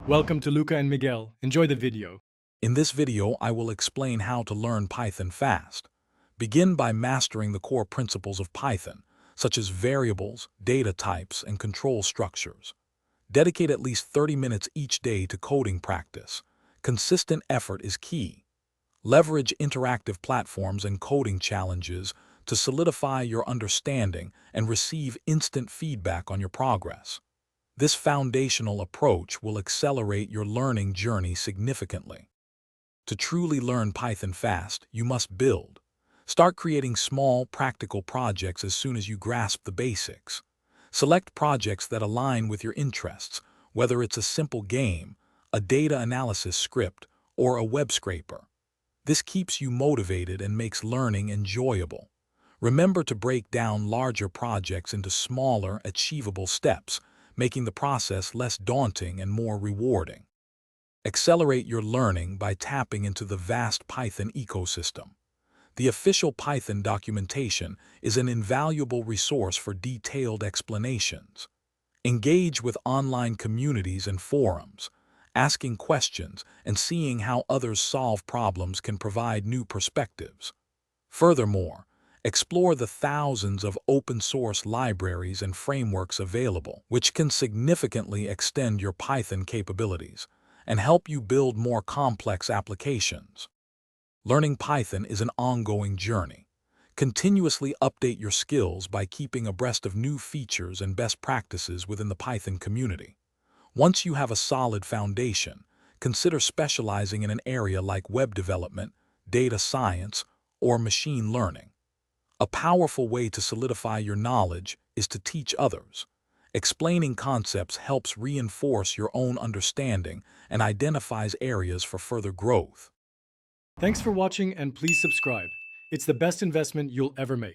Welcome to Luca and Miguel. Enjoy the video. In this video, I will explain how to learn Python fast. Begin by mastering the core principles of Python, such as variables, data types, and control structures. Dedicate at least 30 minutes each day to coding practice. Consistent effort is key. Leverage interactive platforms and coding challenges to solidify your understanding and receive instant feedback on your progress. This foundational approach will accelerate your learning journey significantly. To truly learn Python fast, you must build. Start creating small, practical projects as soon as you grasp the basics. Select projects that align with your interests, whether it's a simple game, a data analysis script, or a web scraper. This keeps you motivated and makes learning enjoyable. Remember to break down larger projects into smaller, achievable steps, making the process less daunting and more rewarding. Accelerate your learning by tapping into the vast Python ecosystem. The official Python documentation is an invaluable resource for detailed explanations. Engage with online communities and forums. Asking questions and seeing how others solve problems can provide new perspectives. Furthermore, explore the thousands of open-source libraries and frameworks available, which can significantly extend your Python capabilities and help you build more complex applications. Learning Python is an ongoing journey. Continuously update your skills by keeping abreast of new features and best practices within the Python community. Once you have a solid foundation, consider specializing in an area like web development, data science, or machine learning. A powerful way to solidify your knowledge is to teach others. Explaining concepts helps reinforce your own understanding and identifies areas for further growth. Thanks for watching and please subscribe. It's the best investment you'll ever make.